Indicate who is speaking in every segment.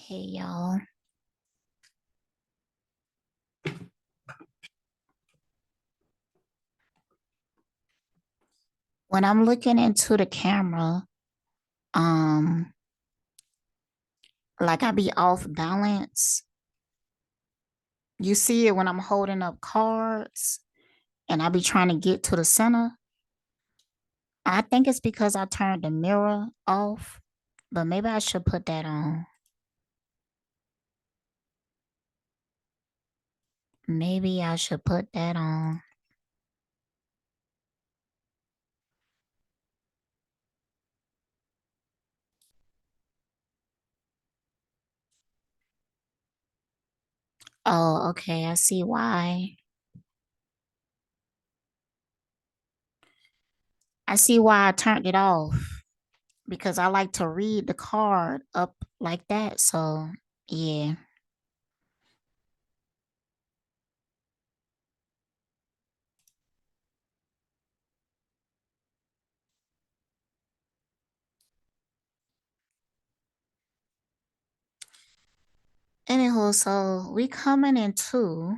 Speaker 1: Hey y'all. When I'm looking into the camera, um, like I be off balance. You see it when I'm holding up cards and I be trying to get to the center. I think it's because I turned the mirror off, but maybe I should put that on. Maybe I should put that on. Oh, okay. I see why. I see why I turned it off because I like to read the card up like that. So, yeah. Anywho, so we coming into,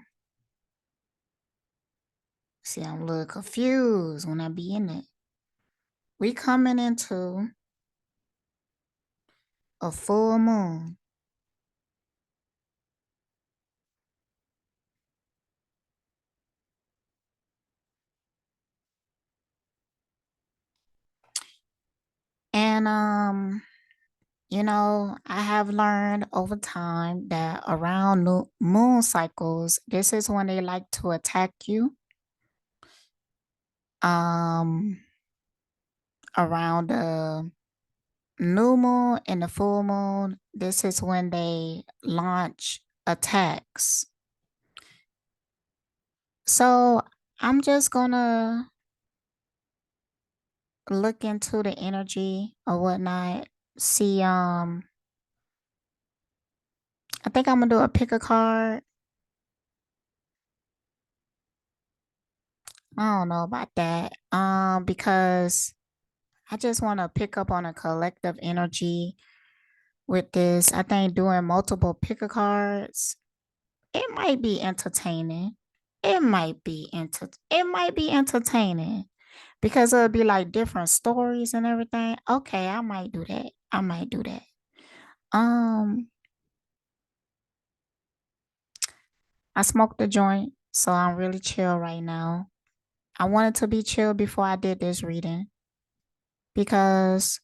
Speaker 1: see, I'm a little confused when I be in it. We coming into a full moon. And I have learned over time that around new moon cycles, this is when they like to attack you. Um, Around the new moon and the full moon, this is when they launch attacks. So I'm just gonna look into the energy or whatnot. See, I think I'm gonna do a pick a card. I don't know about that. Because I just want to pick up on a collective energy with this. I think doing multiple pick a cards, it might be entertaining. It might be entertaining because it'll be like different stories and everything. Okay, I might do that. I might do that. Um, I smoked a joint, so I'm really chill right now. I wanted to be chill before I did this reading because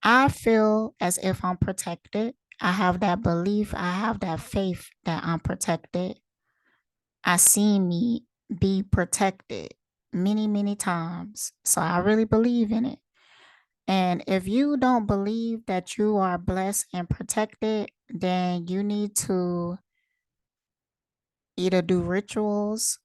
Speaker 1: I feel as if I'm protected. I have that belief, I have that faith that I'm protected. I seen me be protected many, many times. So I really believe in it. And if you don't believe that you are blessed and protected, then you need to either do rituals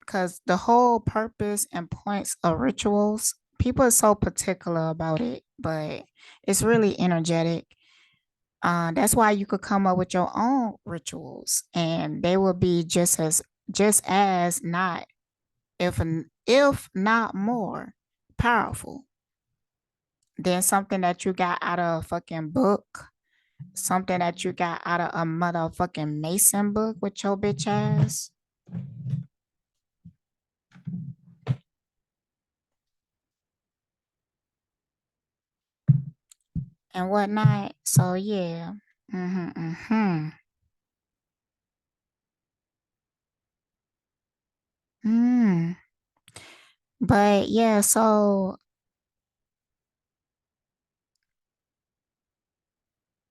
Speaker 1: because the whole purpose and points of rituals, people are so particular about it, but it's really energetic. That's why you could come up with your own rituals, and they will be just as not if not more powerful than something that you got out of a fucking book, something that you got out of a motherfucking Mason book with your bitch ass. And whatnot. So yeah. Mm-hmm, mm-hmm. Mm. But yeah, so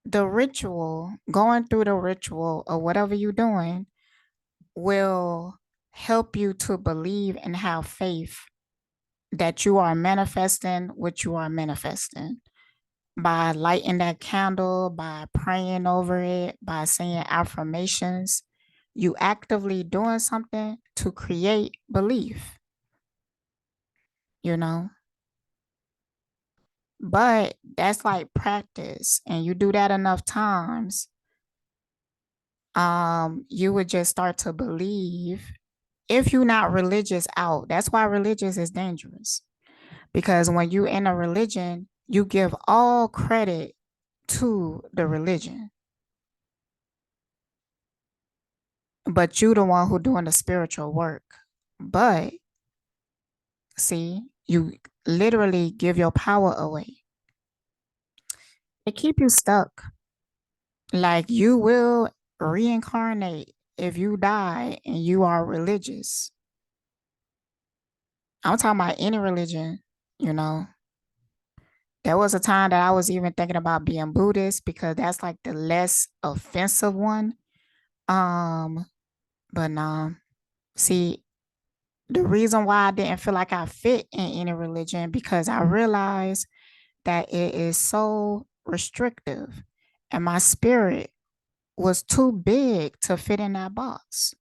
Speaker 1: the ritual, going through the ritual or whatever you're doing will help you to believe and have faith that you are manifesting what you are manifesting by lighting that candle, by praying over it, by saying affirmations. You actively doing something to create belief, you know? But that's like practice, and you do that enough times, you would just start to believe if you're not religious out. That's why religious is dangerous. Because when you in a religion, you give all credit to the religion. But you the one who doing the spiritual work. But see, you literally give your power away. It keep you stuck. Like you will reincarnate if you die and you are religious. I'm talking about any religion, you know. There was a time that I was even thinking about being Buddhist because that's like the less offensive one. Um, but nah. See, the reason why I didn't feel like I fit in any religion because I realized that it is so restrictive and my spirit was too big to fit in that box.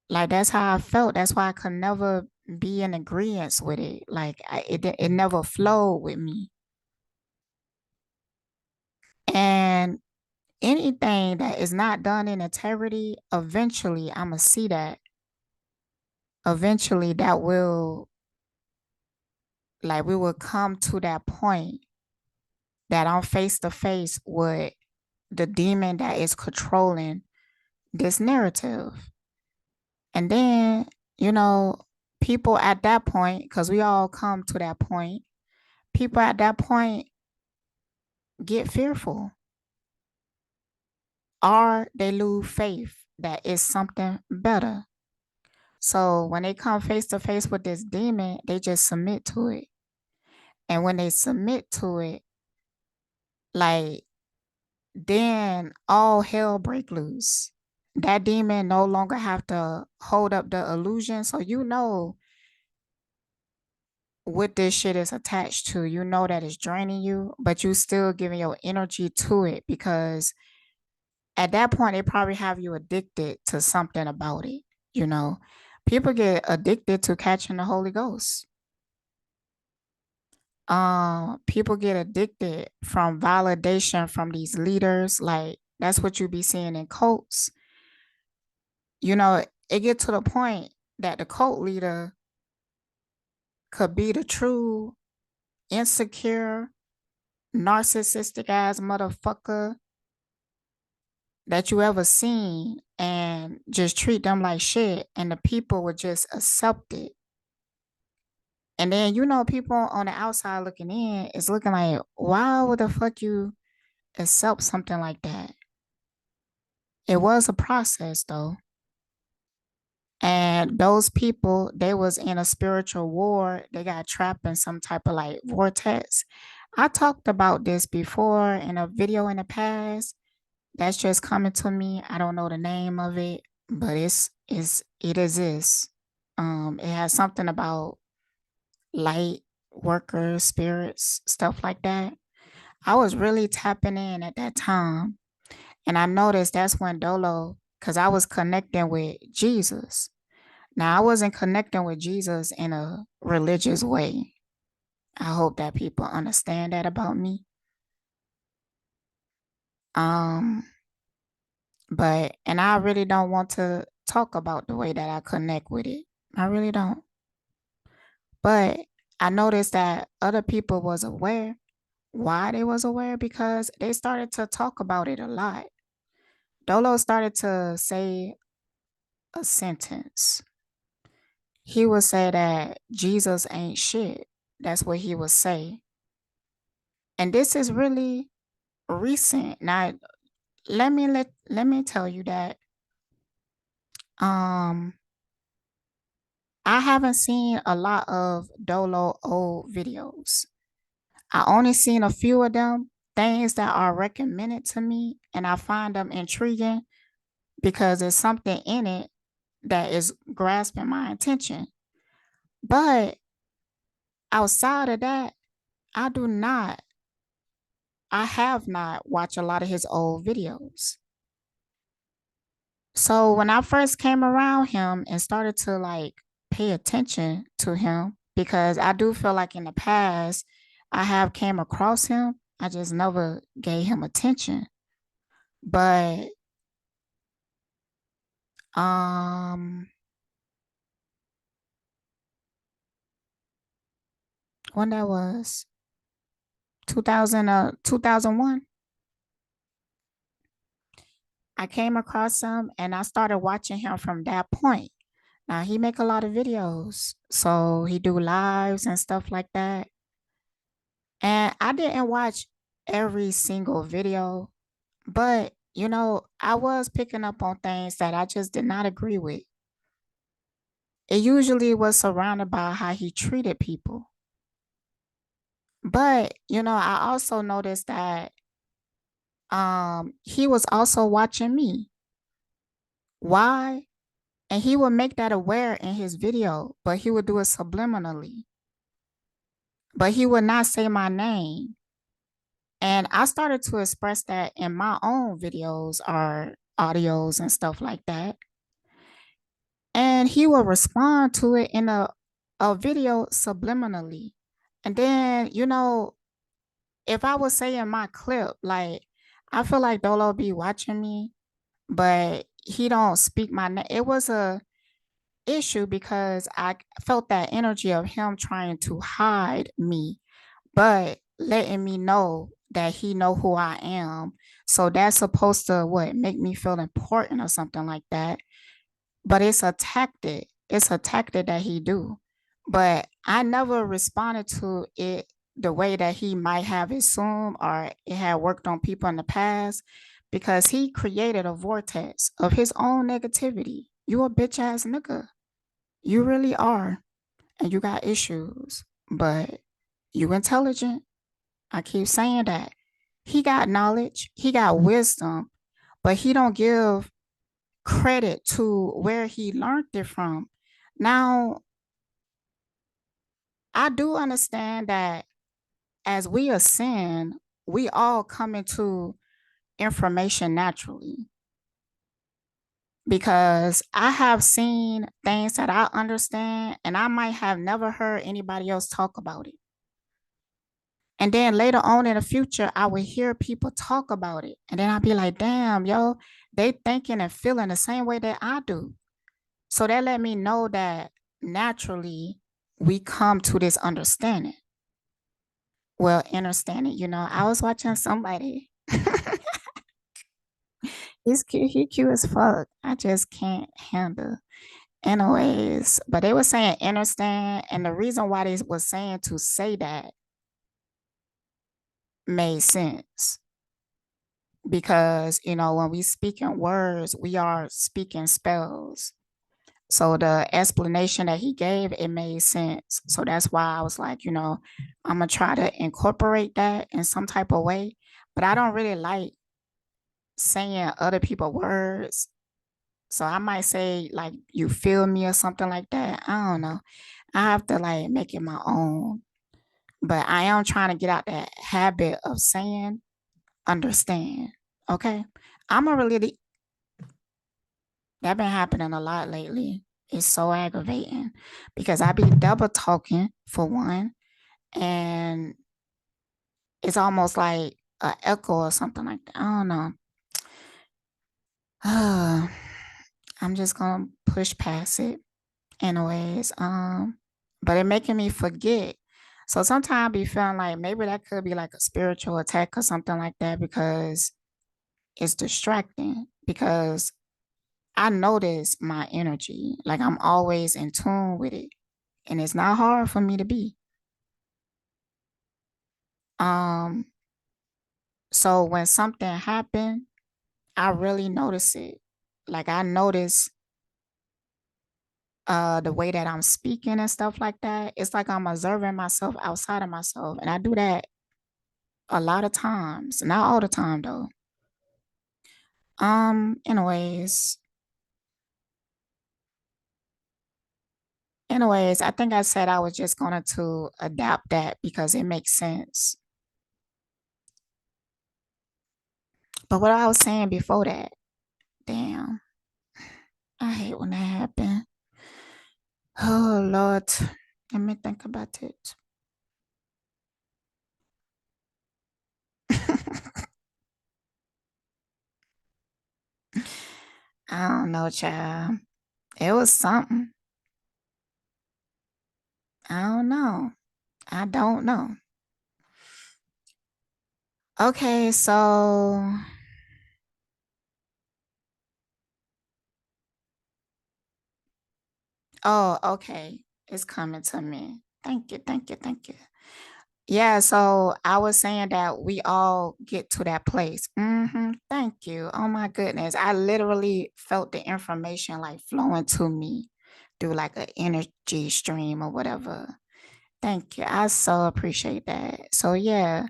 Speaker 1: Like that's how I felt. That's why I could never be in agreement with it. Like it never flowed with me. And anything that is not done in integrity, eventually I'm gonna see that. Eventually that will like we will come to that point that I'm face to face with the demon that is controlling this narrative. And then, you know, people at that point, because we all come to that point, people at that point get fearful or they lose faith that it's something better. So when they come face to face with this demon, they just submit to it. And when they submit to it, like then all hell break loose. That demon no longer have to hold up the illusion. So you know what this shit is attached to. You know that it's draining you, but you still giving your energy to it because at that point they probably have you addicted to something about it. You know, people get addicted to catching the Holy Ghost. People get addicted from validation from these leaders. Like that's what you be seeing in cults. You know, it get to the point that the cult leader could be the true insecure, narcissistic ass motherfucker that you ever seen and just treat them like shit and the people would just accept it. And then you know people on the outside looking in is looking like, why would the fuck you accept something like that? It was a process though. And those people, they was in a spiritual war. They got trapped in some type of like vortex. I talked about this before in a video in the past. That's just coming to me. I don't know the name of it, but it exists. It has something about light workers, spirits, stuff like that. I was really tapping in at that time. And I noticed that's when Dolo, because I was connecting with Jesus. Now, I wasn't connecting with Jesus in a religious way. I hope that people understand that about me. Um, but, and I really don't want to talk about the way that I connect with it. I really don't. But I noticed that other people was aware. Why they was aware? Because they started to talk about it a lot. Dolo started to say a sentence. He would say that Jesus ain't shit. That's what he would say. And this is really recent. Now, let me tell you that um I haven't seen a lot of Dolo old videos. I only seen a few of them, things that are recommended to me, and I find them intriguing because there's something in it that is grasping my attention. But outside of that, I do not, I have not watched a lot of his old videos. So when I first came around him and started to like pay attention to him, because I do feel like in the past I have came across him, I just never gave him attention. But um when that was, 2001. I came across him and I started watching him from that point. Now he make a lot of videos. So he do lives and stuff like that. And I didn't watch every single video, but I was picking up on things that I just did not agree with. It usually was surrounded by how he treated people. But, I also noticed that he was also watching me. Why? And he would make that aware in his video, but he would do it subliminally. But he would not say my name. And I started to express that in my own videos or audios and stuff like that. And he will respond to it in a video subliminally. And then, if I was saying my clip, like I feel like Dolo be watching me, but he don't speak my name. It was a issue because I felt that energy of him trying to hide me, but letting me know that he know who I am. So that's supposed to make me feel important or something like that. But it's a tactic. It's a tactic that he do. But I never responded to it the way that he might have assumed or it had worked on people in the past because he created a vortex of his own negativity. You a bitch ass nigga. You really are. And you got issues. But you intelligent. I keep saying that. He got knowledge, he got wisdom, but he don't give credit to where he learned it from. Now, I do understand that as we ascend, we all come into information naturally because I have seen things that I understand and I might have never heard anybody else talk about it. And then later on in the future, I would hear people talk about it. And then I'd be like, damn, yo, they thinking and feeling the same way that I do. So that let me know that naturally we come to this understanding. Well, understanding, I was watching somebody. He's cute, he cute as fuck. I just can't handle. Anyways, but they were saying understand, and the reason why they was saying to say that made sense. Because when we speak in words, we are speaking spells. So the explanation that he gave, it made sense. So that's why I was like, I'm gonna try to incorporate that in some type of way. But I don't really like saying other people's words. So I might say like you feel me or something like that. I don't know. I have to like make it my own. But I am trying to get out that habit of saying understand. Okay. I'm a really that been happening a lot lately. It's so aggravating because I be double talking for one, and it's almost like an echo or something like that. I don't know. I'm just gonna push past it anyways. But it making me forget. So sometimes I be feeling like maybe that could be like a spiritual attack or something like that because it's distracting because I notice my energy. Like I'm always in tune with it. And it's not hard for me to be. Um, so when something happened, I really notice it. Like I notice the way that I'm speaking and stuff like that. It's like I'm observing myself outside of myself. And I do that a lot of times. Not all the time though. Anyways. Anyways, I think I said I was just going to adapt that because it makes sense. But what I was saying before that, damn, I hate when that happens. Oh Lord, let me think about it. I don't know, child. It was something. I don't know. I don't know. Okay, so oh, okay. It's coming to me. Thank you, thank you, thank you. Yeah, so I was saying that we all get to that place. Thank you. Oh my goodness. I literally felt the information like flowing to me through like an energy stream or whatever. Thank you. I so appreciate that. So yeah,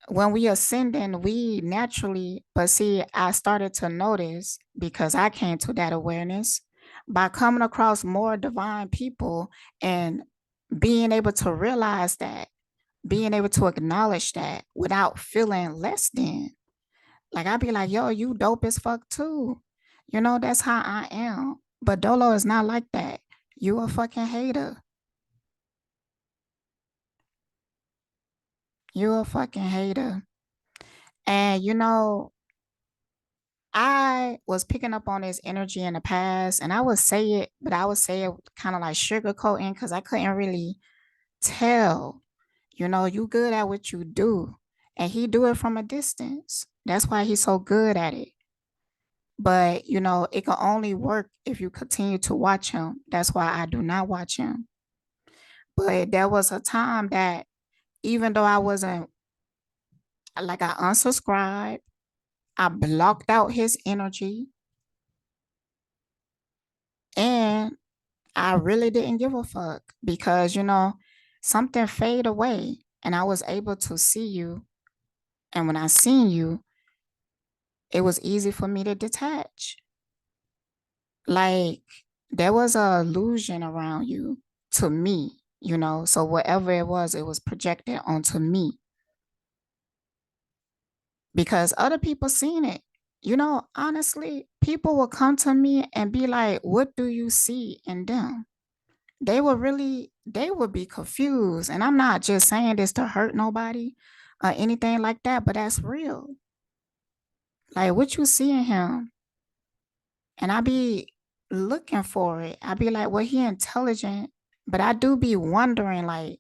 Speaker 1: when we ascending, we naturally, but see, I started to notice because I came to that awareness by coming across more divine people and being able to realize that, being able to acknowledge that without feeling less than. Like I'd be like, yo, you dope as fuck too. You know, that's how I am. But Dolo is not like that. You a fucking hater. You a fucking hater. And you know, I was picking up on this energy in the past, and I would say it, but I would say it kind of like sugarcoating because I couldn't really tell. You know, you good at what you do, and he do it from a distance. That's why he's so good at it. But you know, it can only work if you continue to watch him. That's why I do not watch him. But there was a time that even though I wasn't like I unsubscribed, I blocked out his energy, and I really didn't give a fuck because, you know, something fade away and I was able to see you. And when I seen you, it was easy for me to detach. Like there was a illusion around you to me, you know. So whatever it was projected onto me because other people seen it. You know, honestly, people will come to me and be like, what do you see in them? They would be confused. And I'm not just saying this to hurt nobody or anything like that, but that's real. Like what you see in him. And I be looking for it. I be like, well, he intelligent, but I do be wondering like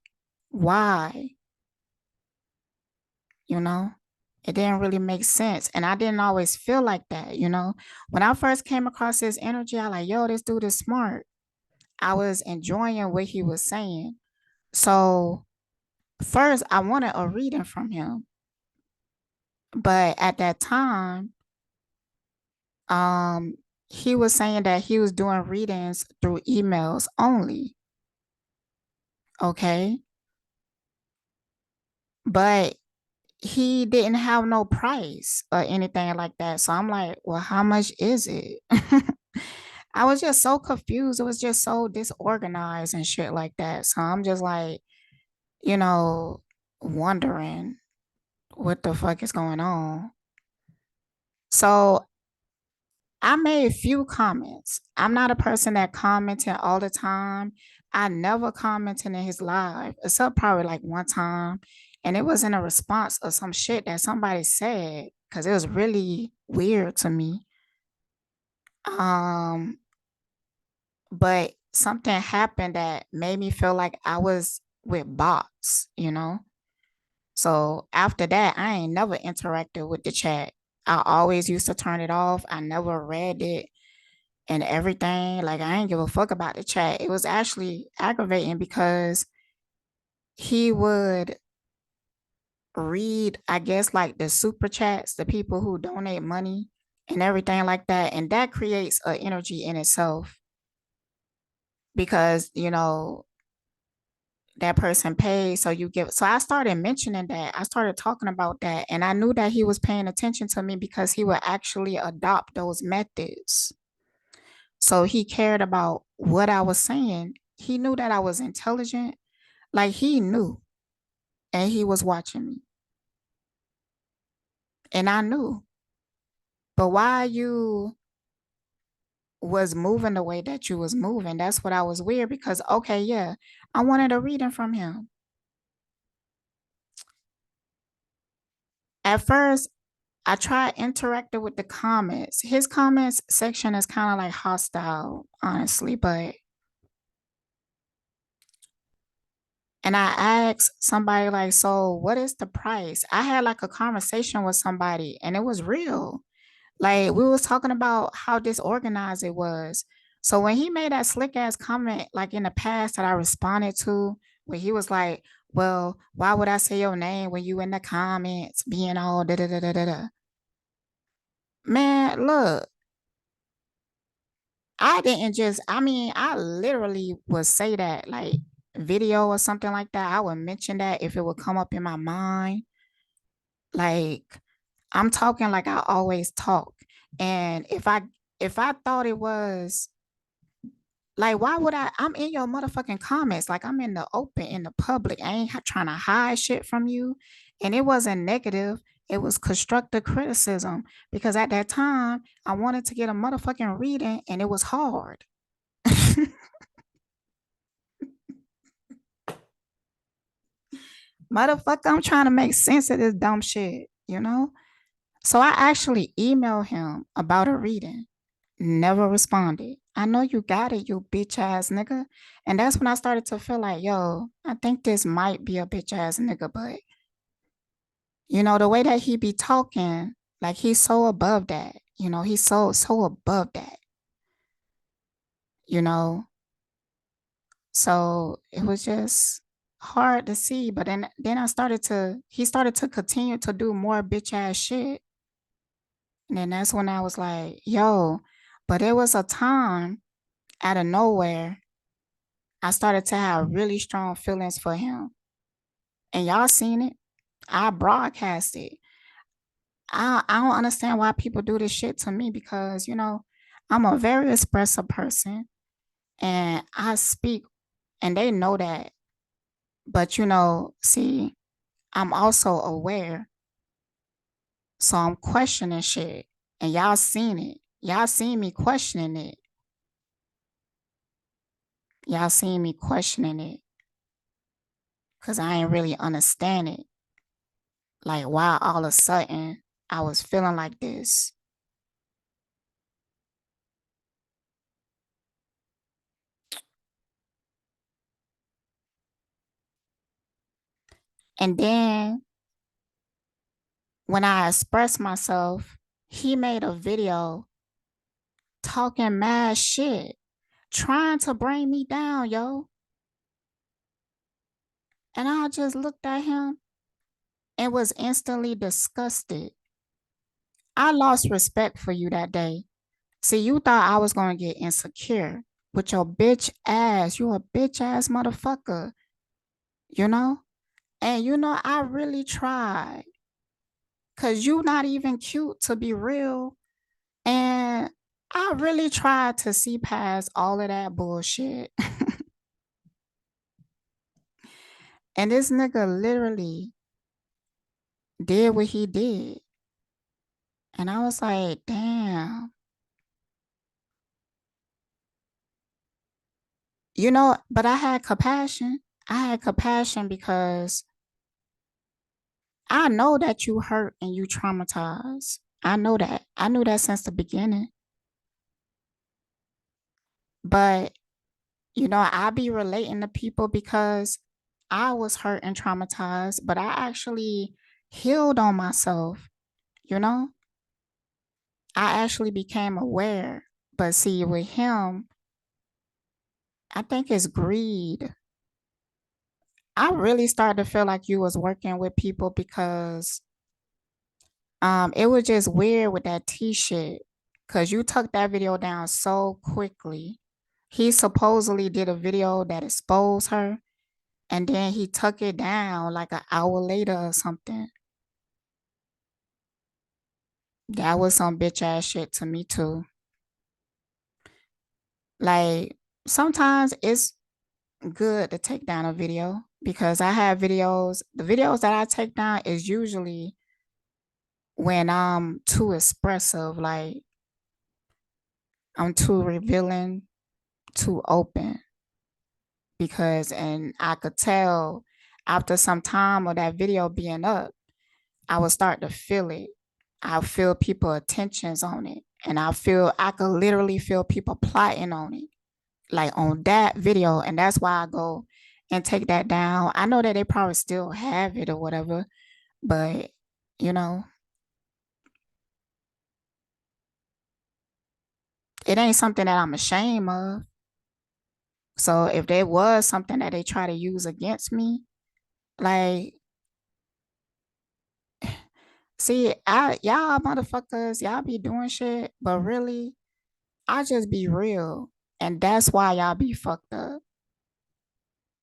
Speaker 1: why, you know? It didn't really make sense. And I didn't always feel like that, you know? When I first came across his energy, I like, yo, this dude is smart. I was enjoying what he was saying. So first I wanted a reading from him, but at that time, um, he was saying that he was doing readings through emails only. Okay. But he didn't have no price or anything like that. So I'm like, well, how much is it? I was just so confused. It was just so disorganized and shit like that. So I'm just like, you know, wondering what the fuck is going on. So I made a few comments. I'm not a person that commented all the time. I never commented in his live, except probably like one time. And it was in a response of some shit that somebody said, because it was really weird to me. Um, but something happened that made me feel like I was with bots, you know? So after that, I ain't never interacted with the chat. I always used to turn it off. I never read it and everything. Like I ain't give a fuck about the chat. It was actually aggravating because he would read, I guess, like the super chats, the people who donate money and everything like that. And that creates an energy in itself because, you know, that person pays. So you give. So I started mentioning that. I started talking about that. And I knew that he was paying attention to me because he would actually adopt those methods. So he cared about what I was saying. He knew that I was intelligent. Like he knew and he was watching me. And I knew. But why you was moving the way that you was moving, that's what I was weird because okay, yeah, I wanted a reading from him. At first, I tried interacting with the comments. His comments section is kind of like hostile, honestly, but And I asked somebody like, so what is the price? I had like a conversation with somebody and it was real. Like we was talking about how disorganized it was. So when he made that slick ass comment, like in the past that I responded to, where he was like, well, why would I say your name when you in the comments being all da da da da da da? Man, look, I didn't just, I mean, I literally would say that like video or something like that. I would mention that if it would come up in my mind. Like I'm talking like I always talk. And if I thought it was like, why would I'm in your motherfucking comments. Like I'm in the open, in the public. I ain't trying to hide shit from you. And it wasn't negative. It was constructive criticism because at that time I wanted to get a motherfucking reading and it was hard. Motherfucker, I'm trying to make sense of this dumb shit, you know? So I actually emailed him about a reading. Never responded. I know you got it, you bitch ass nigga. And that's when I started to feel like, yo, I think this might be a bitch ass nigga, but the way that he be talking, like he's so above that. He's so above that, you know. So it was just hard to see. But then he started to continue to do more bitch ass shit. And then that's when I was like, yo, but there was a time out of nowhere, I started to have really strong feelings for him. And y'all seen it. I broadcast it. I don't understand why people do this shit to me because, I'm a very expressive person and I speak and they know that. But, see, I'm also aware. So I'm questioning shit. And y'all seen it. Y'all seen me questioning it. Y'all seen me questioning it because I ain't really understand it. Like, why all of a sudden I was feeling like this. And then when I expressed myself, he made a video talking mad shit, trying to bring me down, yo. And I just looked at him and was instantly disgusted. I lost respect for you that day. See, you thought I was going to get insecure with your bitch ass. You a bitch ass motherfucker, you know? And I really tried. Cause you not even cute to be real. And I really tried to see past all of that bullshit. And this nigga literally did what he did. And I was like, damn. But I had compassion. I had compassion because I know that you hurt and you traumatized. I know that. I knew that since the beginning. But, I be relating to people because I was hurt and traumatized, but I actually healed on myself, you know? I actually became aware. But see, with him, I think it's greed. I really started to feel like you was working with people because it was just weird with that T shit. Cause you took that video down so quickly. He supposedly did a video that exposed her, and then he took it down like an hour later or something. That was some bitch ass shit to me too. Like sometimes it's good to take down a video because I have videos. The videos that I take down is usually when I'm too expressive, like I'm too revealing, too open. And I could tell after some time of that video being up, I would start to feel it. I feel people attentions on it. And I could literally feel people plotting on it, like on that video. And that's why I go and take that down. I know that they probably still have it or whatever, but you know, it ain't something that I'm ashamed of. So if there was something that they try to use against me, like, see, y'all motherfuckers, y'all be doing shit, but really, I just be real. And that's why y'all be fucked up.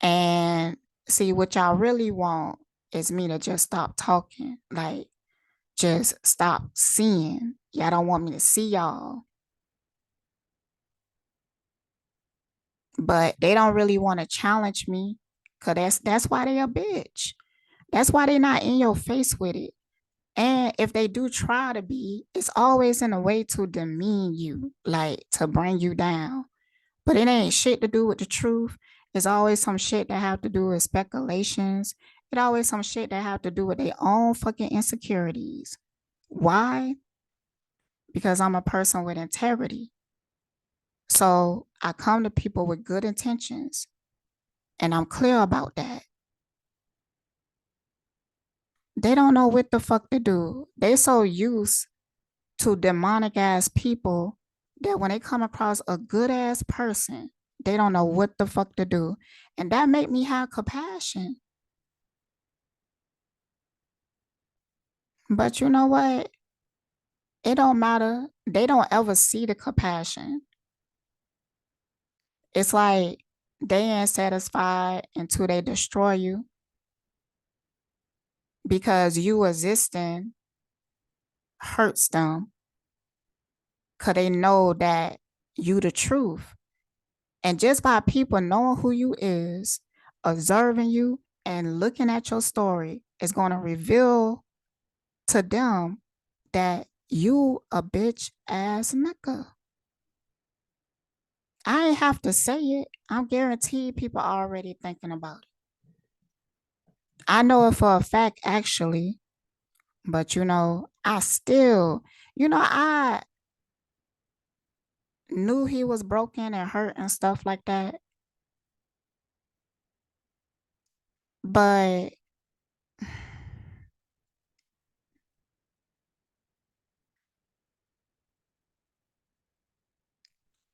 Speaker 1: And see, what y'all really want is me to just stop talking. Like, just stop seeing. Y'all don't want me to see y'all. But they don't really want to challenge me. Cause that's why they a bitch. That's why they not in your face with it. And if they do try to be, it's always in a way to demean you, like to bring you down. But it ain't shit to do with the truth. It's always some shit that have to do with speculations. It always some shit that have to do with their own fucking insecurities. Why? Because I'm a person with integrity. So I come to people with good intentions and I'm clear about that. They don't know what the fuck to do. They so used to demonic ass people that when they come across a good ass person, they don't know what the fuck to do. And that make me have compassion. But you know what? It don't matter. They don't ever see the compassion. It's like they ain't satisfied until they destroy you because you existing hurts them because they know that you the truth. And just by people knowing who you is, observing you, and looking at your story is going to reveal to them that you a bitch ass nigga. I ain't have to say it. I'm guaranteed people are already thinking about it. I know it for a fact, actually, but I still, I knew he was broken and hurt and stuff like that. But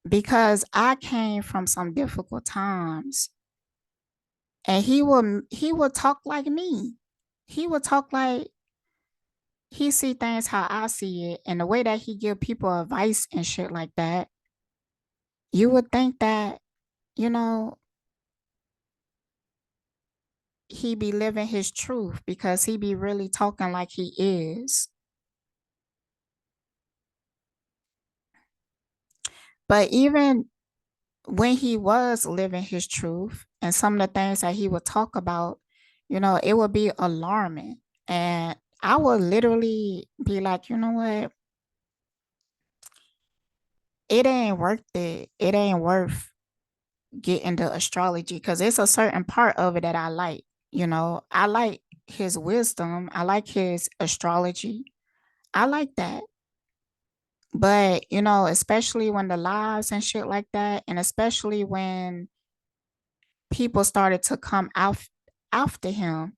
Speaker 1: because I came from some difficult times, and he would talk like me. He would talk like he see things how I see it, and the way that he give people advice and shit like that. You would think that you know he be living his truth because he be really talking like he is. But even when he was living his truth and some of the things that he would talk about, it would be alarming. And I would literally be like, you know what? It ain't worth it. It ain't worth getting the astrology because it's a certain part of it that I like. I like his wisdom. I like his astrology. I like that. But, especially when the lives and shit like that, and especially when people started to come out after him.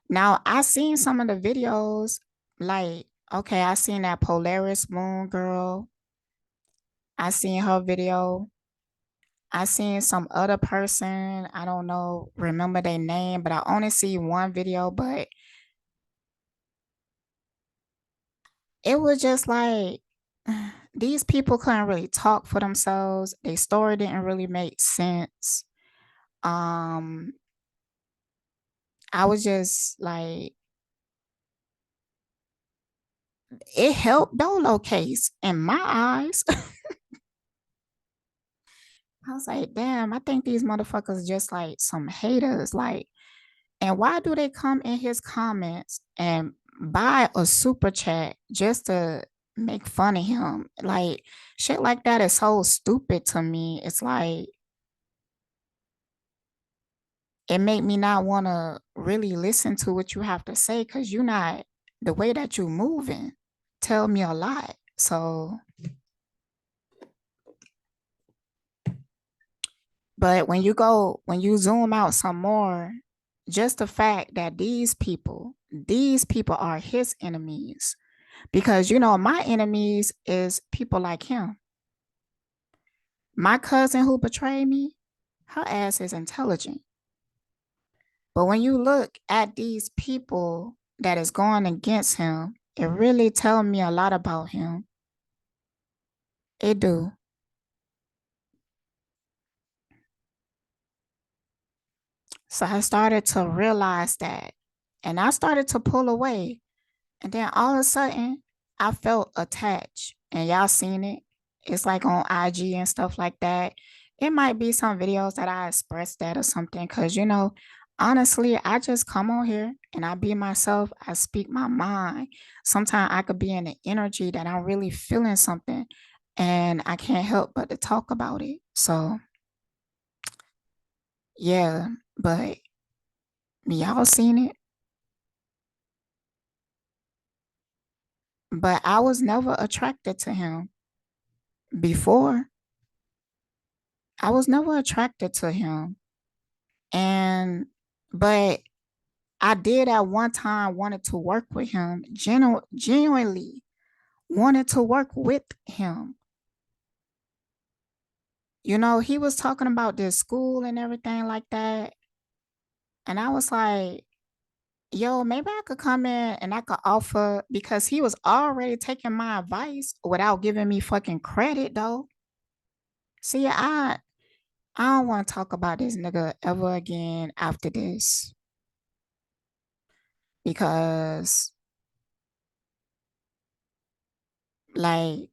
Speaker 1: Now, I seen some of the videos, like, okay, I seen that Polaris Moon girl. I seen her video. I seen some other person. I don't know, remember their name, but I only see one video, but it was just like these people couldn't really talk for themselves. Their story didn't really make sense. Um, I was just like, it helped Dolo case in my eyes. I was like, damn, I think these motherfuckers just like some haters. Like, and why do they come in his comments and buy a super chat just to make fun of him? Like, shit like that is so stupid to me. It's like, it made me not want to really listen to what you have to say because you're not, the way that you're moving tell me a lot. But when you zoom out some more, just the fact that these people are his enemies. Because, you know, my enemies is people like him. My cousin who betrayed me, her ass is intelligent. But when you look at these people that is going against him, it really tells me a lot about him. It do. So I started to realize that. And I started to pull away. And then all of a sudden, I felt attached. And y'all seen it. It's like on IG and stuff like that. It might be some videos that I expressed that or something. Cause you know, honestly, I just come on here and I be myself. I speak my mind. Sometimes I could be in the energy that I'm really feeling something and I can't help but to talk about it. So yeah, but y'all seen it. But I was never attracted to him before. I was never attracted to him. And, but I did at one time wanted to work with him, genuinely wanted to work with him. You know, he was talking about this school and everything like that. And I was like, yo, maybe I could come in and I could offer because he was already taking my advice without giving me fucking credit though. See, I don't want to talk about this nigga ever again after this because like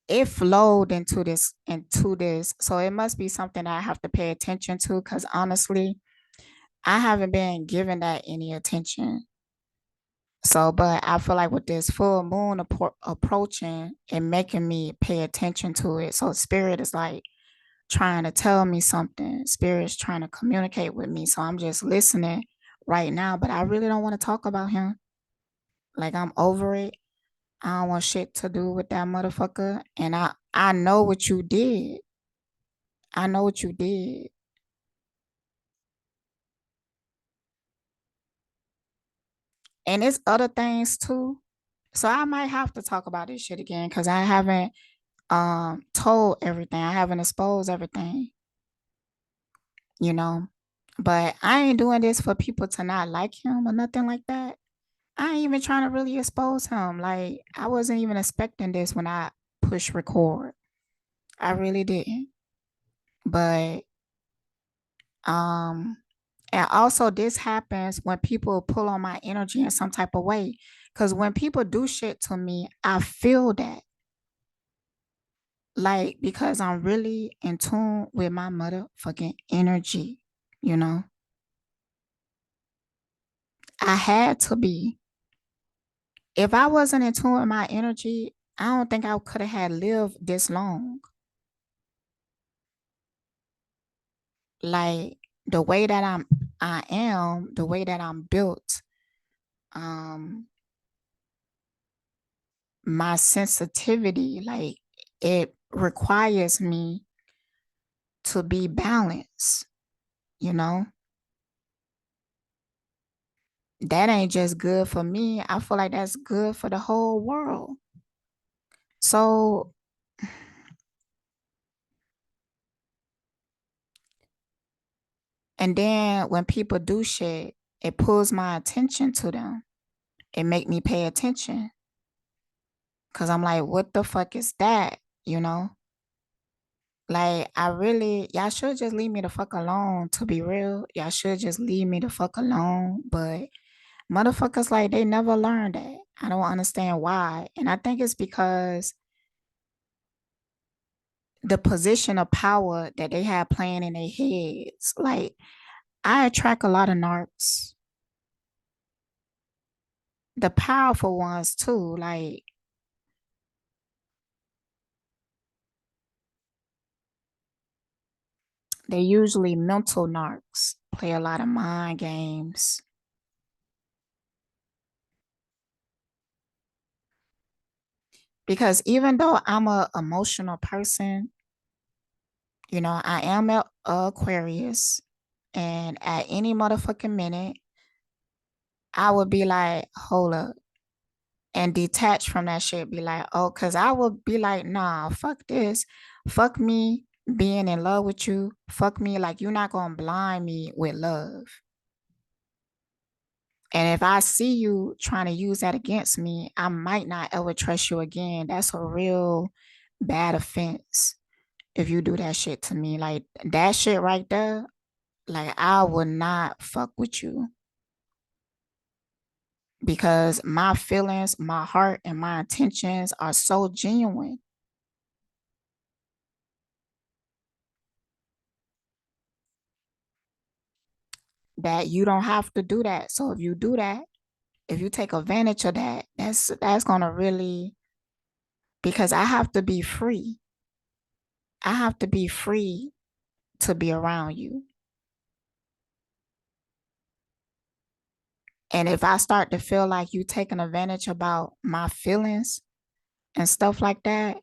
Speaker 1: it flowed into this. So it must be something I have to pay attention to because honestly, I haven't been giving that any attention. So, but I feel like with this full moon approaching and making me pay attention to it. So spirit is like trying to tell me something. Spirit's trying to communicate with me. So I'm just listening right now, but I really don't want to talk about him. Like I'm over it. I don't want shit to do with that motherfucker. And I know what you did. I know what you did. And it's other things too. So I might have to talk about this shit again because I haven't told everything. I haven't exposed everything, you know. But I ain't doing this for people to not like him or nothing like that. I ain't even trying to really expose him. Like I wasn't even expecting this when I push record. I really didn't. But um and also this happens when people pull on my energy in some type of way. Cause when people do shit to me, I feel that. Like because I'm really in tune with my motherfucking energy, you know? I had to be. If I wasn't in tune with my energy, I don't think I could have had lived this long. Like the way that I am, the way that I'm built, um, my sensitivity, like it requires me to be balanced, you know? That ain't just good for me. I feel like that's good for the whole world. So, and then when people do shit, it pulls my attention to them. It make me pay attention. Cause I'm like, what the fuck is that? You know? Like I really y'all should just leave me the fuck alone, to be real. Y'all should just leave me the fuck alone. But motherfuckers like they never learned that. I don't understand why. And I think it's because the position of power that they have playing in their heads. Like I attract a lot of narcs, the powerful ones too. Like they're usually mental narcs, play a lot of mind games. Because even though I'm a emotional person, You know, I am a Aquarius, and at any motherfucking minute, I would be like, hold up, and detach from that shit. Be like, oh, cause I would be like, nah, fuck this. Fuck me being in love with you. Fuck me. Like, you're not gonna blind me with love. And if I see you trying to use that against me, I might not ever trust you again. That's a real bad offense if you do that shit to me. Like that shit right there, like I would not fuck with you because my feelings, my heart, and my intentions are so genuine that you don't have to do that. So if you do that, if you take advantage of that, that's gonna really, because I have to be free. I have to be free to be around you. And if I start to feel like you taking advantage about my feelings and stuff like that,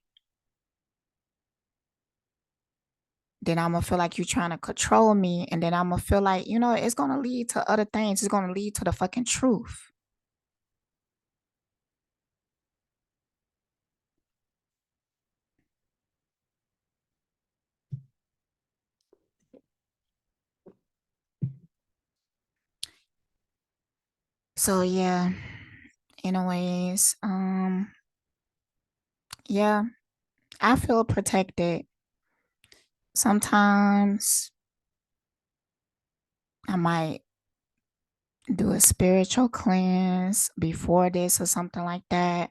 Speaker 1: then I'm gonna feel like you trying to control me. And then I'm gonna feel like, it's gonna lead to other things. It's gonna lead to the fucking truth. So yeah, anyways, yeah, I feel protected. Sometimes I might do a spiritual cleanse before this or something like that.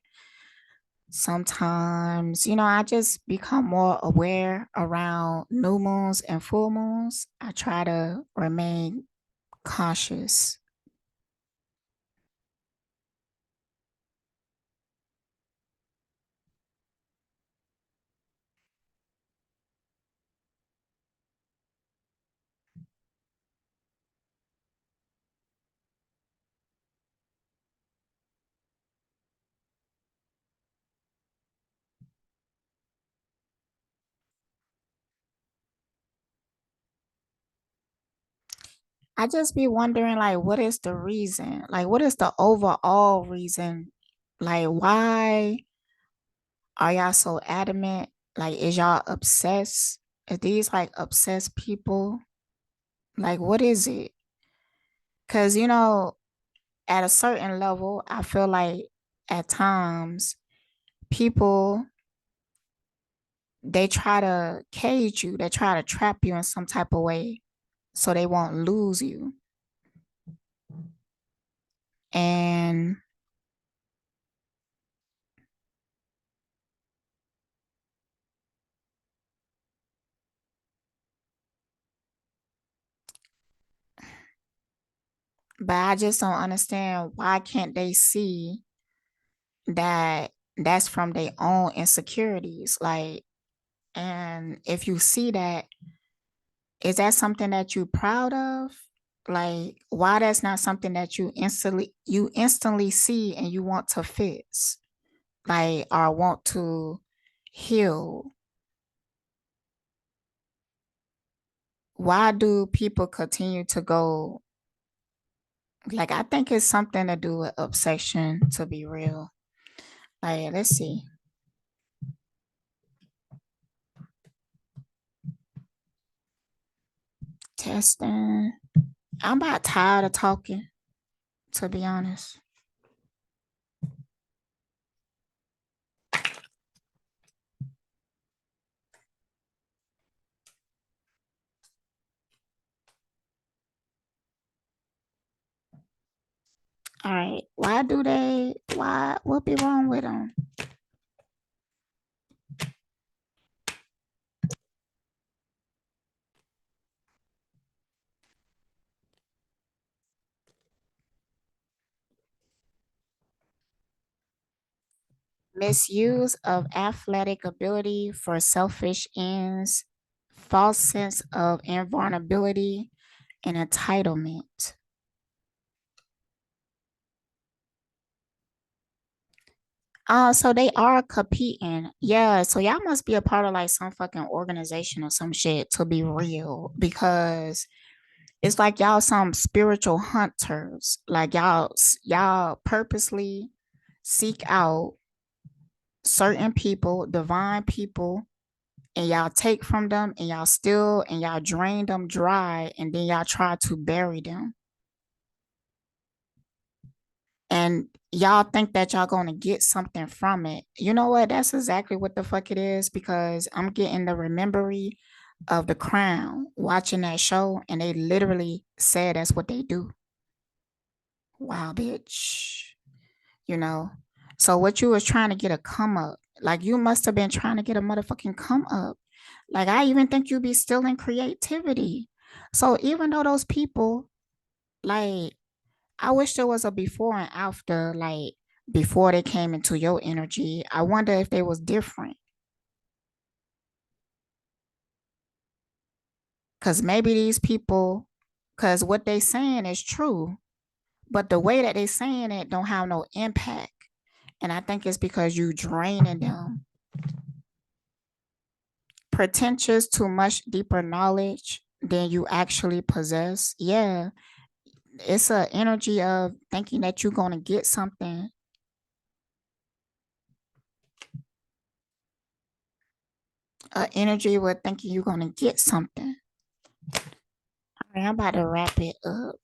Speaker 1: Sometimes, I just become more aware around new moons and full moons. I try to remain cautious. I just be wondering, like, what is the reason? Like, what is the overall reason? Like, why are y'all so adamant? Like, is y'all obsessed? Are these like obsessed people? Like, what is it? Because, at a certain level, I feel like at times people, they try to cage you, they try to trap you in some type of way so they won't lose you. And but I just don't understand, why can't they see that that's from their own insecurities? Like, and if you see that, is that something that you proud of? Like, why that's not something that you instantly see and you want to fix, like, or want to heal? Why do people continue to go, like, I think it's something to do with obsession, to be real. Like, let's see. Testing. I'm about tired of talking, to be honest. All right. What be wrong with them? Misuse of athletic ability for selfish ends, false sense of invulnerability, and entitlement. So they are competing. Yeah, so y'all must be a part of like some fucking organization or some shit to be real because it's like y'all some spiritual hunters. Like y'all purposely seek out certain people, divine people, and y'all take from them and y'all steal and y'all drain them dry and then y'all try to bury them. And y'all think that y'all gonna get something from it. You know what? That's exactly what the fuck it is because I'm getting the remembery of the crown watching that show and they literally said that's what they do. Wow, bitch. You know? So what you was trying to get a come up. Like you must have been trying to get a motherfucking come up. Like I even think you be still in creativity. So even though those people, like, I wish there was a before and after, like before they came into your energy. I wonder if they was different. Cause maybe these people, cause what they saying is true, but the way that they saying it don't have no impact. And I think it's because you draining them. Pretentious to much deeper knowledge than you actually possess. Yeah, it's a energy of thinking that you're gonna get something. A energy with thinking you're gonna get something. All right, I'm about to wrap it up.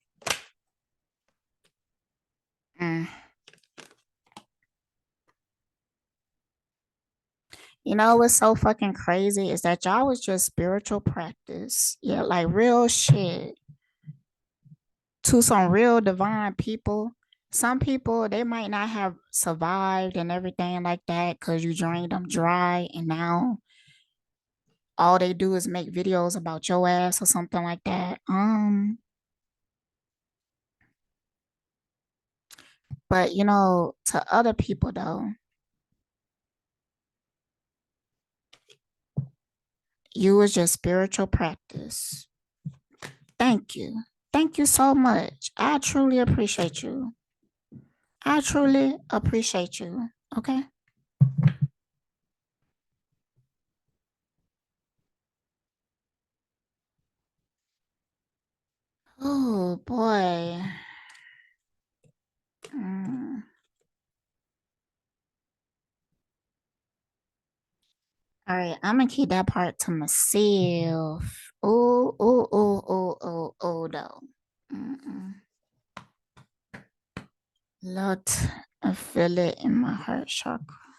Speaker 1: Mm. You know what's so fucking crazy is that y'all was just spiritual practice. Yeah, like real shit to some real divine people. Some people they might not have survived and everything like that because you drained them dry and now all they do is make videos about your ass or something like that. But you know, to other people though, you was just spiritual practice. Thank you. Thank you so much. I truly appreciate you. I truly appreciate you. Okay. Oh boy. Mm. All right, I'm gonna keep that part to myself. Oh, though. Mm-mm. Lord, I feel it in my heart chakra.